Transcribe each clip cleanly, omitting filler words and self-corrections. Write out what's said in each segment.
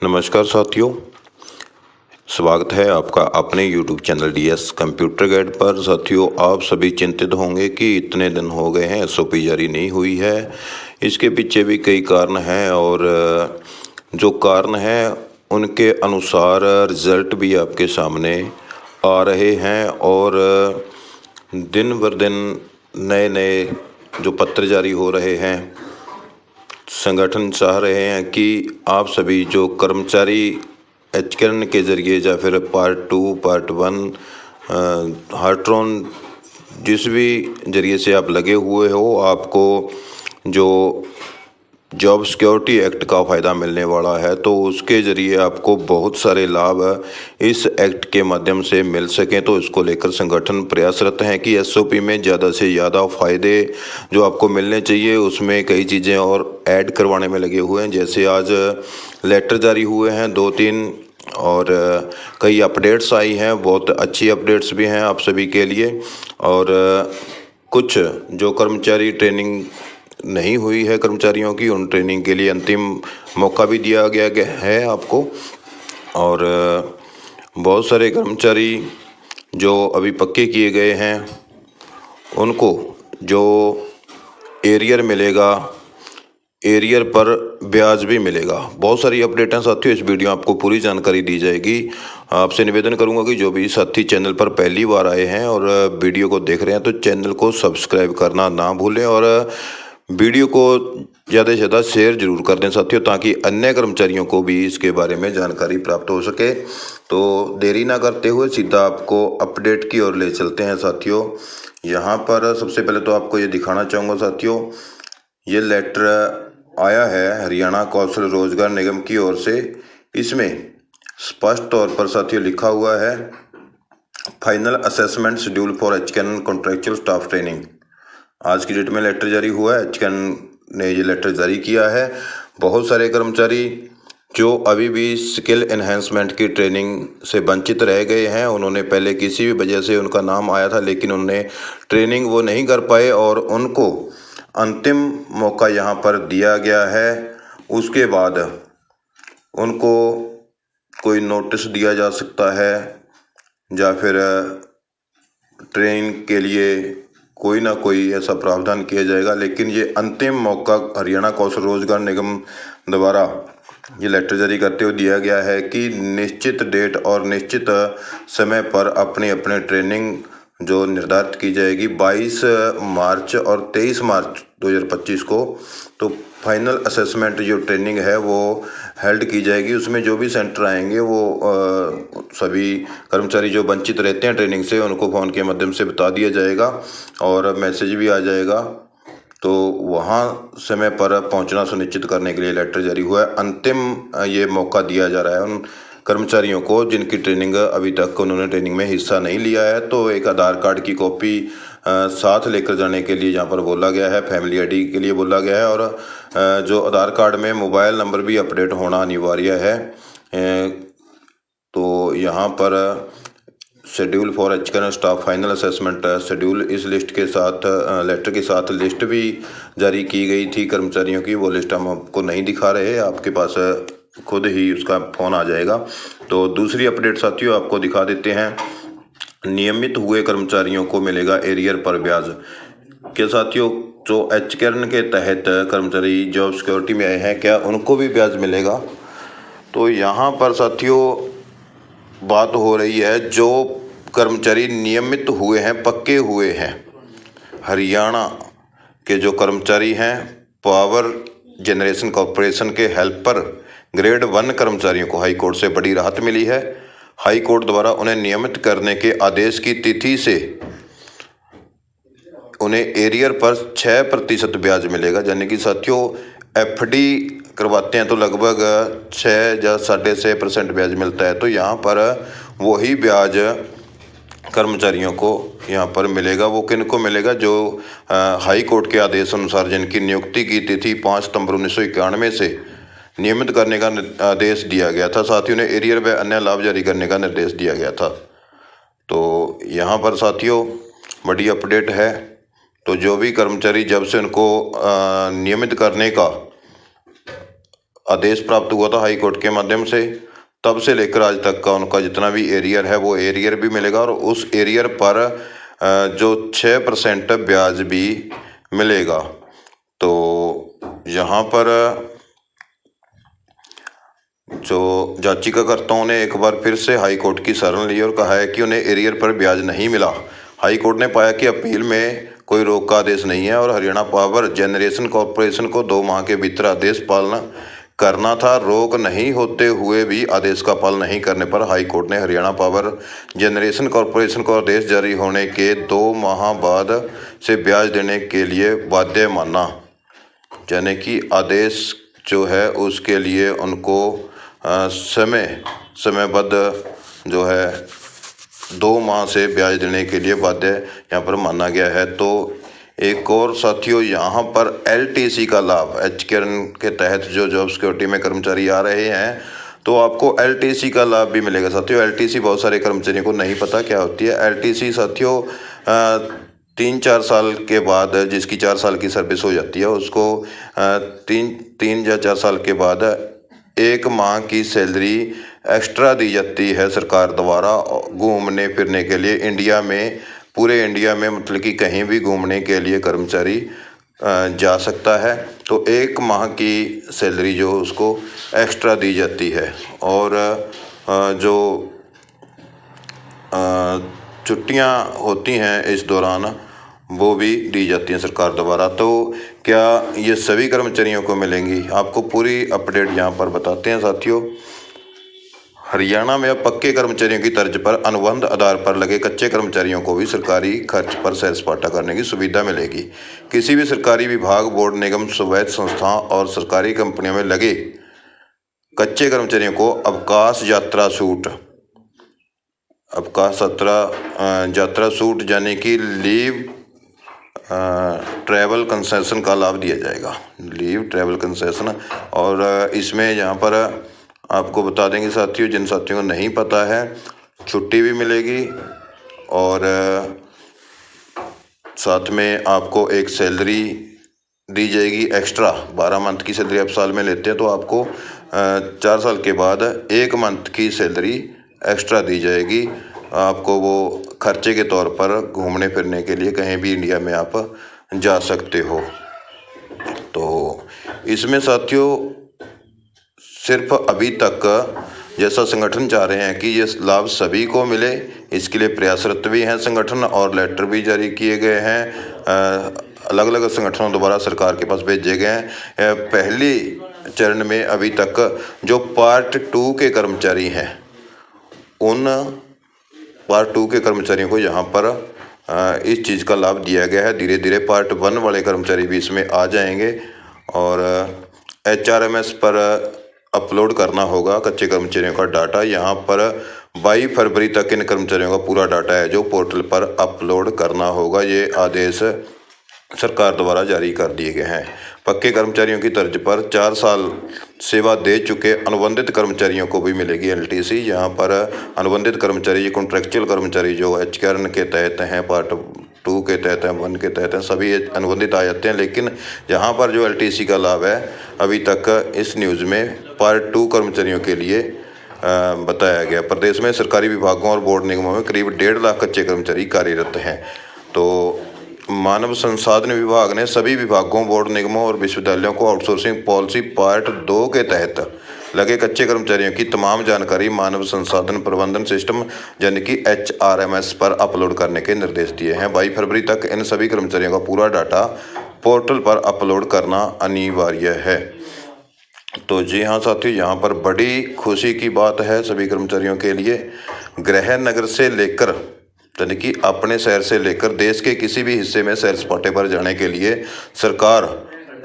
नमस्कार साथियों, स्वागत है आपका अपने YouTube channel DS computer guide पर। साथियों, आप सभी चिंतित होंगे कि इतने दिन हो गए हैं एसओपी जारी नहीं हुई है। इसके पीछे भी कई कारण हैं और जो कारण हैं उनके अनुसार रिजल्ट भी आपके सामने आ रहे हैं और दिन बर दिन नए नए जो पत्र जारी हो रहे हैं। संगठन चाह रहे हैं कि आप सभी जो कर्मचारी एचकर्न के जरिए या फिर पार्ट 2 पार्ट 1 हार्ट्रॉन जिस भी जरिए से आप लगे हुए हो, आपको जो जॉब सिक्योरिटी एक्ट का फ़ायदा मिलने वाला है, तो उसके ज़रिए आपको बहुत सारे लाभ इस एक्ट के माध्यम से मिल सकें। तो इसको लेकर संगठन प्रयासरत हैं कि एसओपी में ज़्यादा से ज़्यादा फ़ायदे जो आपको मिलने चाहिए उसमें कई चीज़ें और ऐड करवाने में लगे हुए हैं। जैसे आज लेटर जारी हुए हैं 2-3 और कई अपडेट्स आई हैं, बहुत अच्छी अपडेट्स भी हैं आप सभी के लिए। और कुछ जो कर्मचारी ट्रेनिंग नहीं हुई है कर्मचारियों की, उन ट्रेनिंग के लिए अंतिम मौका भी दिया गया है आपको। और बहुत सारे कर्मचारी जो अभी पक्के किए गए हैं उनको जो एरियर मिलेगा, एरियर पर ब्याज भी मिलेगा। बहुत सारी अपडेट हैं साथियों, इस वीडियो में आपको पूरी जानकारी दी जाएगी। आपसे निवेदन करूंगा कि जो भी साथी चैनल पर पहली बार आए हैं और वीडियो को देख रहे हैं तो चैनल को सब्सक्राइब करना ना भूलें और वीडियो को ज़्यादा से ज़्यादा शेयर जरूर कर दें साथियों, ताकि अन्य कर्मचारियों को भी इसके बारे में जानकारी प्राप्त हो सके। तो देरी ना करते हुए सीधा आपको अपडेट की ओर ले चलते हैं साथियों। यहाँ पर सबसे पहले तो आपको ये दिखाना चाहूँगा साथियों, ये लेटर आया है हरियाणा कौशल रोजगार निगम की ओर से। इसमें स्पष्ट तौर पर साथियों लिखा हुआ है, final assessment schedule for HKN contractual staff training. आज की डेट में लेटर जारी हुआ है, एचकेएन ने ये लेटर जारी किया है। बहुत सारे कर्मचारी जो अभी भी स्किल एनहेंसमेंट की ट्रेनिंग से वंचित रह गए हैं, उन्होंने पहले किसी भी वजह से उनका नाम आया था लेकिन उन्होंने ट्रेनिंग वो नहीं कर पाए और उनको अंतिम मौका यहाँ पर दिया गया है। उसके बाद उनको कोई नोटिस दिया जा सकता है या फिर ट्रेनिंग के लिए कोई ना कोई ऐसा प्रावधान किया जाएगा, लेकिन ये अंतिम मौका हरियाणा कौशल रोजगार निगम द्वारा ये लेटर जारी करते हुए दिया गया है कि निश्चित डेट और निश्चित समय पर अपनी अपने ट्रेनिंग जो निर्धारित की जाएगी 22 मार्च और 23 मार्च 2025 को। तो फाइनल असेसमेंट जो ट्रेनिंग है वो हेल्ड की जाएगी। उसमें जो भी सेंटर आएंगे वो सभी कर्मचारी जो वंचित रहते हैं ट्रेनिंग से उनको फ़ोन के माध्यम से बता दिया जाएगा और मैसेज भी आ जाएगा। तो वहाँ समय पर पहुँचना सुनिश्चित करने के लिए लेटर जारी हुआ है। अंतिम ये मौका दिया जा रहा है उन कर्मचारियों को जिनकी ट्रेनिंग अभी तक उन्होंने ट्रेनिंग में हिस्सा नहीं लिया है। तो एक आधार कार्ड की कॉपी साथ लेकर जाने के लिए यहाँ पर बोला गया है, फैमिली आईडी के लिए बोला गया है और जो आधार कार्ड में मोबाइल नंबर भी अपडेट होना अनिवार्य है। तो यहाँ पर schedule for HKN staff final assessment schedule इस लिस्ट के साथ लेटर के साथ लिस्ट भी जारी की गई थी कर्मचारियों की। वो लिस्ट हम आपको नहीं दिखा रहे, आपके पास खुद ही उसका फ़ोन आ जाएगा। तो दूसरी अपडेट साथियों आपको दिखा देते हैं, नियमित हुए कर्मचारियों को मिलेगा एरियर पर ब्याज। क्या साथियों, जो एचकेएन के तहत कर्मचारी जॉब सिक्योरिटी में आए हैं, क्या उनको भी ब्याज मिलेगा? तो यहाँ पर साथियों बात हो रही है, जो कर्मचारी नियमित हुए हैं, पक्के हुए हैं, हरियाणा के जो कर्मचारी हैं, पावर जनरेशन कॉरपोरेशन के हेल्पर ग्रेड 1 कर्मचारियों को हाई कोर्ट से बड़ी राहत मिली है। हाई कोर्ट द्वारा उन्हें नियमित करने के आदेश की तिथि से उन्हें एरियर पर 6% ब्याज मिलेगा। यानी कि साथियों एफडी करवाते हैं तो लगभग 6 या 6.5% ब्याज मिलता है। तो यहाँ पर वही ब्याज कर्मचारियों को यहाँ पर मिलेगा। वो किन को मिलेगा? जो हाई कोर्ट के आदेश अनुसार जिनकी नियुक्ति की तिथि 5 सितंबर 1991 से नियमित करने का आदेश दिया गया था। साथ ही उन्हें एरियर व अन्य लाभ जारी करने का निर्देश दिया गया था। तो यहाँ पर साथियों बड़ी अपडेट है। तो जो भी कर्मचारी जब से उनको नियमित करने का आदेश प्राप्त हुआ था हाई कोर्ट के माध्यम से, तब से लेकर आज तक का उनका जितना भी एरियर है वो एरियर भी मिलेगा और उस एरियर पर जो 6% ब्याज भी मिलेगा। तो यहाँ पर जो याचिकाकर्ताओं ने एक बार फिर से हाई कोर्ट की शरण ली और कहा है कि उन्हें एरियर पर ब्याज नहीं मिला। हाई कोर्ट ने पाया कि अपील में कोई रोक का आदेश नहीं है और हरियाणा पावर जनरेशन कॉर्पोरेशन को 2 माह के भीतर आदेश पालन करना था। रोक नहीं होते हुए भी आदेश का पालन नहीं करने पर हाई कोर्ट ने हरियाणा पावर जनरेशन कॉर्पोरेशन को आदेश जारी होने के 2 माह बाद से ब्याज देने के लिए बाध्य माना। यानी कि आदेश जो है उसके लिए उनको समयबद्ध जो है 2 माह से ब्याज देने के लिए बाध्य यहाँ पर माना गया है। तो एक और साथियों, यहाँ पर LTC का लाभ एचकेआरएन के तहत जो जॉब सिक्योरिटी में कर्मचारी आ रहे हैं तो आपको LTC का लाभ भी मिलेगा। साथियों LTC बहुत सारे कर्मचारियों को नहीं पता क्या होती है। LTC साथियों 3-4 साल के बाद, जिसकी 4 साल की सर्विस हो जाती है उसको 3 या 4 साल के बाद 1 माह की सैलरी एक्स्ट्रा दी जाती है सरकार द्वारा घूमने फिरने के लिए। इंडिया में, पूरे इंडिया में मतलब कि कहीं भी घूमने के लिए कर्मचारी जा सकता है। तो 1 माह की सैलरी जो उसको एक्स्ट्रा दी जाती है और जो छुट्टियां होती हैं इस दौरान वो भी दी जाती हैं सरकार द्वारा। तो क्या ये सभी कर्मचारियों को मिलेंगी? आपको पूरी अपडेट यहाँ पर बताते हैं साथियों। हरियाणा में अब पक्के कर्मचारियों की तर्ज पर अनुबंध आधार पर लगे कच्चे कर्मचारियों को भी सरकारी खर्च पर सैर सपाटा करने की सुविधा मिलेगी। किसी भी सरकारी विभाग, बोर्ड, निगम, स्वायत्त संस्था और सरकारी कंपनियों में लगे कच्चे कर्मचारियों को अवकाश यात्रा छूट यानी कि लीव ट्रैवल कंसेशन का लाभ दिया जाएगा। Leave travel concession. और इसमें यहाँ पर आपको बता देंगे साथियों, जिन साथियों को नहीं पता है, छुट्टी भी मिलेगी और साथ में आपको एक सैलरी दी जाएगी एक्स्ट्रा। 12 मंथ की सैलरी आप साल में लेते हैं तो आपको 4 साल के बाद 1 मंथ की सैलरी एक्स्ट्रा दी जाएगी आपको, वो खर्चे के तौर पर घूमने फिरने के लिए कहीं भी इंडिया में आप जा सकते हो। तो इसमें साथियों सिर्फ अभी तक जैसा संगठन चाह रहे हैं कि ये लाभ सभी को मिले, इसके लिए प्रयासरत भी हैं संगठन और लेटर भी जारी किए गए हैं, अलग अलग संगठनों द्वारा सरकार के पास भेजे गए हैं। पहले चरण में अभी तक जो पार्ट 2 के कर्मचारी हैं उन पार्ट 2 के कर्मचारियों को यहाँ पर इस चीज़ का लाभ दिया गया है। धीरे धीरे पार्ट 1 वाले कर्मचारी भी इसमें आ जाएंगे और HRMS पर अपलोड करना होगा कच्चे कर्मचारियों का डाटा। यहाँ पर 22 फरवरी तक इन कर्मचारियों का पूरा डाटा है जो पोर्टल पर अपलोड करना होगा। ये आदेश सरकार द्वारा जारी कर दिए गए हैं। पक्के कर्मचारियों की तर्ज पर 4 साल सेवा दे चुके अनुबंधित कर्मचारियों को भी मिलेगी LTC। यहाँ पर अनुबंधित कर्मचारी, ये कॉन्ट्रेक्चुअल कर्मचारी जो HRN के तहत हैं, पार्ट 2 के तहत हैं, 1 के तहत हैं, सभी अनुबंधित आ जाते हैं। लेकिन यहाँ पर जो LTC का लाभ है अभी तक इस न्यूज़ में पार्ट 2 कर्मचारियों के लिए बताया गया। प्रदेश में सरकारी विभागों और बोर्ड निगमों में करीब 1.5 लाख कच्चे कर्मचारी कार्यरत हैं। तो मानव संसाधन विभाग ने सभी विभागों, बोर्ड निगमों और विश्वविद्यालयों को आउटसोर्सिंग पॉलिसी पार्ट 2 के तहत लगे कच्चे कर्मचारियों की तमाम जानकारी मानव संसाधन प्रबंधन सिस्टम यानी कि HRMS पर अपलोड करने के निर्देश दिए हैं। 22 फरवरी तक इन सभी कर्मचारियों का पूरा डाटा पोर्टल पर अपलोड करना अनिवार्य है। तो जी हाँ साथियों, यहाँ पर बड़ी खुशी की बात है सभी कर्मचारियों के लिए। गृह नगर से लेकर यानी कि अपने शहर से लेकर देश के किसी भी हिस्से में सैर सपाटे पर जाने के लिए सरकार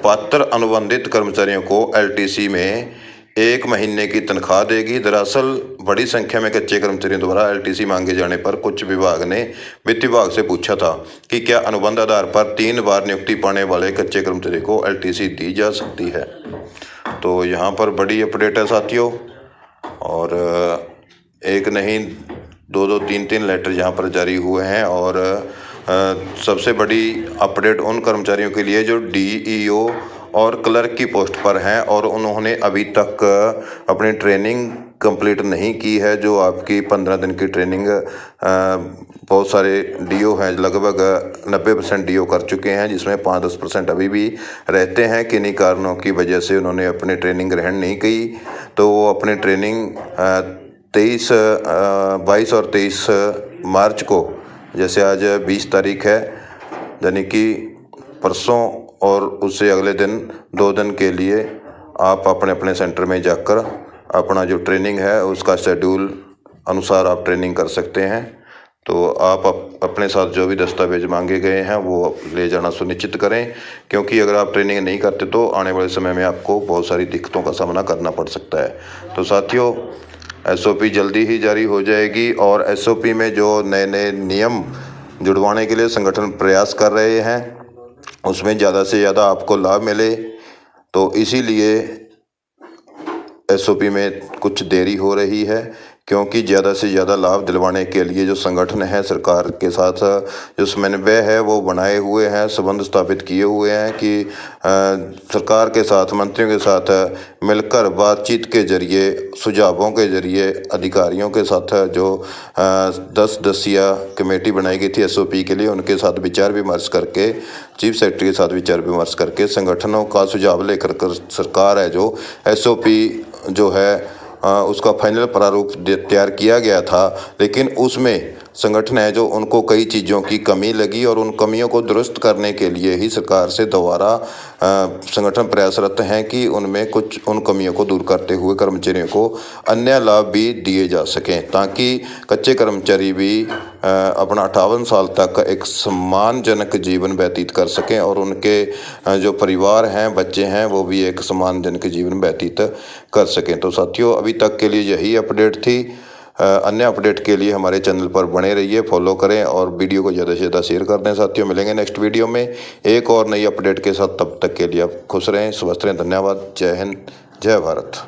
पात्र अनुबंधित कर्मचारियों को LTC में 1 महीने की तनख्वाह देगी। दरअसल बड़ी संख्या में कच्चे कर्मचारियों द्वारा LTC मांगे जाने पर कुछ विभाग ने वित्त विभाग से पूछा था कि क्या अनुबंध आधार पर 3 बार नियुक्ति पाने वाले कच्चे कर्मचारी को LTC दी जा सकती है। तो यहाँ पर बड़ी अपडेट है साथियों, और एक नहीं 2-2, 3-3 लेटर यहाँ पर जारी हुए हैं। और सबसे बड़ी अपडेट उन कर्मचारियों के लिए जो DEO और क्लर्क की पोस्ट पर हैं और उन्होंने अभी तक अपनी ट्रेनिंग कंप्लीट नहीं की है। जो आपकी 15 दिन की ट्रेनिंग बहुत सारे डीओ हैं, लगभग 90% डीओ कर चुके हैं, जिसमें 5-10% अभी भी रहते हैं। किन्हीं कारणों की वजह से उन्होंने अपनी ट्रेनिंग ग्रहण नहीं की, तो वो अपनी ट्रेनिंग 22 और 23 मार्च को, जैसे आज 20 तारीख है, यानी कि परसों और उससे अगले दिन 2 दिन के लिए आप अपने अपने सेंटर में जाकर अपना जो ट्रेनिंग है उसका शेड्यूल अनुसार आप ट्रेनिंग कर सकते हैं। तो आप अपने साथ जो भी दस्तावेज मांगे गए हैं वो ले जाना सुनिश्चित करें, क्योंकि अगर आप ट्रेनिंग नहीं करते तो आने वाले समय में आपको बहुत सारी दिक्कतों का सामना करना पड़ सकता है। तो साथियों, एसओपी जल्दी ही जारी हो जाएगी और एसओपी में जो नए नए नियम जुड़वाने के लिए संगठन प्रयास कर रहे हैं उसमें ज़्यादा से ज़्यादा आपको लाभ मिले, तो इसीलिए एसओपी में कुछ देरी हो रही है। क्योंकि ज़्यादा से ज़्यादा लाभ दिलवाने के लिए जो संगठन है सरकार के साथ जो समन्वय है वो बनाए हुए हैं, संबंध स्थापित किए हुए हैं कि सरकार के साथ, मंत्रियों के साथ मिलकर बातचीत के जरिए, सुझावों के जरिए, अधिकारियों के साथ जो 10 सदस्यीय कमेटी बनाई गई थी एसओपी के लिए, उनके साथ विचार विमर्श करके, चीफ सेक्रेटरी के साथ विचार विमर्श करके संगठनों का सुझाव लेकर सरकार है जो एसओपी जो है उसका फाइनल प्रारूप तैयार किया गया था। लेकिन उसमें संगठन है जो उनको कई चीज़ों की कमी लगी और उन कमियों को दुरुस्त करने के लिए ही सरकार से दोबारा संगठन प्रयासरत हैं कि उनमें कुछ उन कमियों को दूर करते हुए कर्मचारियों को अन्य लाभ भी दिए जा सकें, ताकि कच्चे कर्मचारी भी अपना 58 साल तक एक सम्मानजनक जीवन व्यतीत कर सकें और उनके जो परिवार हैं, बच्चे हैं, वो भी एक सम्मानजनक जीवन व्यतीत कर सकें। तो साथियों, अभी तक के लिए यही अपडेट थी। अन्य अपडेट के लिए हमारे चैनल पर बने रहिए, फॉलो करें और वीडियो को ज़्यादा से ज़्यादा शेयर कर दें। साथियों, मिलेंगे नेक्स्ट वीडियो में एक और नई अपडेट के साथ। तब तक के लिए आप खुश रहें, स्वस्थ रहें। धन्यवाद। जय हिंद, जय भारत।